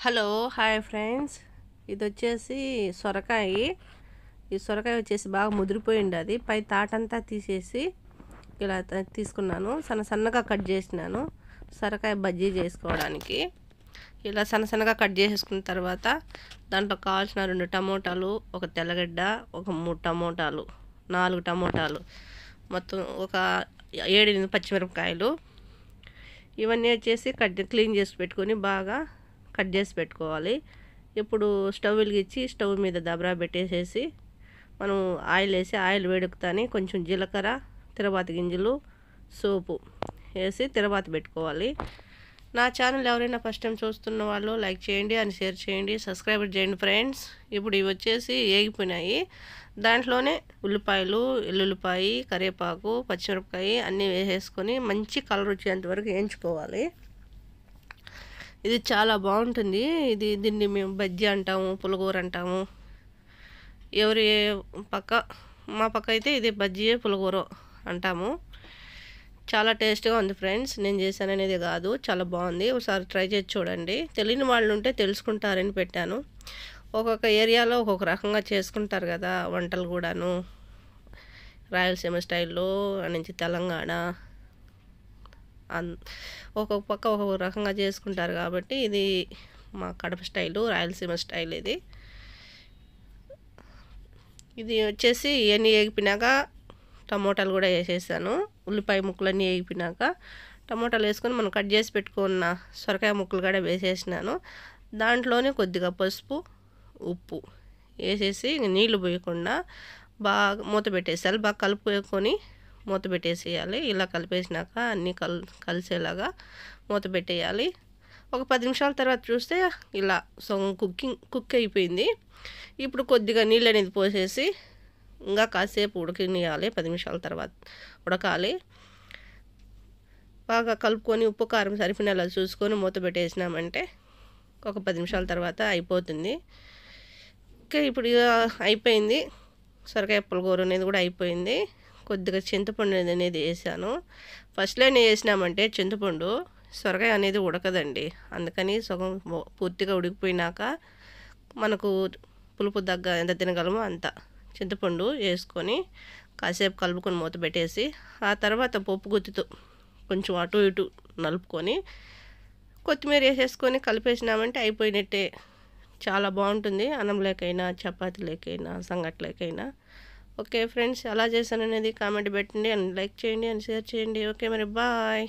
Hello hi friends, ఇది వచ్చేసి సొరకాయ. ఈ సొరకాయ వచ్చేసి బాగా ముదిరిపోయింది. అది పై తాటంతా తీసేసి ఇలా తీసుకున్నాను. సన్నగా కట్ చేసినాను సొరకాయ బజ్జీ చేసుకోవడానికి. ఇలా సన్నగా కట్ చేసేసుకున్న తర్వాత దాంట్లో కావాల్సిన 2 టమోటాలు, ఒక తెల్లగడ్డ, ఒక 3 టమోటాలు, 4 టమోటాలు, మొత్తం ఒక 7 పచ్చిమిరపకాయలు, ఇవన్నీ వచ్చేసి క్లీన్ చేసి పెట్టుకొని బాగా కట్ చేసి పెట్టుకోవాలి. ఇప్పుడు స్టవ్ వెలిగించి స్టవ్ మీద దబరా పెట్టేసేసి మనం ఆయిల్ వేసి ఆయిల్ వేడెక్కుతానే కొంచెం జీలకర్ర, తిరబాత గింజలు, సోపు వేసి తిరబాత పెట్టుకోవాలి. నా ఛానల్ ఎవరైనా ఫస్ట్ టైం చూస్తున్న వాళ్ళు లైక్ చేయండి అని షేర్ చేయండి, సబ్స్క్రైబ్ చేయండి ఫ్రెండ్స్. ఇప్పుడు ఇవి వచ్చేసి ఏగిపోయినాయి. దాంట్లోనే ఉల్లిపాయలు, ఎల్లుల్లిపాయ, కరివేపాకు, పచ్చిమిరపకాయ అన్నీ వేసేసుకొని మంచి కలర్ వచ్చేంత వరకు వేయించుకోవాలి. ఇది చాలా బాగుంటుంది. దీన్ని మేము బజ్జీ అంటాము, పులగూర అంటాము. ఎవరి పక్క మా పక్క అయితే ఇది బజ్జీ పులగూర అంటాము. చాలా టేస్ట్గా ఉంది ఫ్రెండ్స్. నేను చేశాననేది కాదు, చాలా బాగుంది. ఒకసారి ట్రై చేసి చూడండి. తెలియని వాళ్ళు ఉంటే తెలుసుకుంటారని పెట్టాను. ఒక్కొక్క ఏరియాలో ఒక్కొక్క రకంగా చేసుకుంటారు కదా వంటలు కూడాను. రాయలసీమ స్టైల్లో నుంచి తెలంగాణ ఒక్కొక్క పక్క ఒక్కొక్క రకంగా చేసుకుంటారు కాబట్టి ఇది మా కడప స్టైలు, రాయలసీమ స్టైల్. ఇది వచ్చేసి ఇవన్నీ వేగిపోయినాక టమోటాలు కూడా వేసేసాను. ఉల్లిపాయ ముక్కలన్నీ వేగిపోయినాక టమోటాలు వేసుకొని మనం కట్ చేసి పెట్టుకున్న సొరకాయ ముక్కలు కూడా వేసేసినాను. దాంట్లోనే కొద్దిగా పసుపు, ఉప్పు వేసేసి నీళ్లు పోయకుండా బాగా మూత పెట్టేసేయాలి. బాగా కలుపుకొని మూత పెట్టేసేయాలి. ఇలా కలిపేసినాక అన్నీ కలిసేలాగా మూత పెట్టేయాలి. ఒక 10 నిమిషాల తర్వాత చూస్తే ఇలా సగం కుక్ అయిపోయింది. ఇప్పుడు కొద్దిగా నీళ్ళు అనేది పోసేసి ఇంకా కాసేపు ఉడకనియాలి. 10 నిమిషాల తర్వాత ఉడకాలి. బాగా కలుపుకొని ఉప్పు కారం సరిపోయినలా చూసుకొని మూత పెట్టేసినామంటే ఒక 10 నిమిషాల తర్వాత అయిపోతుంది. ఓకే, ఇప్పుడు అయిపోయింది. సొరకాయ పులగూర అనేది కూడా అయిపోయింది. కొద్దిగా చింతపండు అనేది వేసాను. ఫస్ట్లోనే వేసినామంటే చింతపండు సొరకాయ అనేది ఉడకదండి. అందుకని సగం పూర్తిగా ఉడికిపోయినాక మనకు పులుపు ఎంత తినగలమో అంత చింతపండు వేసుకొని కాసేపు కలుపుకొని మూత పెట్టేసి ఆ తర్వాత పప్పు గుత్తితో కొంచెం అటు ఇటు నలుపుకొని కొత్తిమీర వేసేసుకొని కలిపేసినామంటే అయిపోయినట్టే. చాలా బాగుంటుంది. అన్నం లేకైనా, చపాతీ లేకైనా, సంగట్లేకైనా. ఓకే ఫ్రెండ్స్, ఎలా చేశాను అనేది కామెంట్ పెట్టండి, అండ్ లైక్ చేయండి, అండ్ షేర్ చేయండి. ఓకే మరి బాయ్.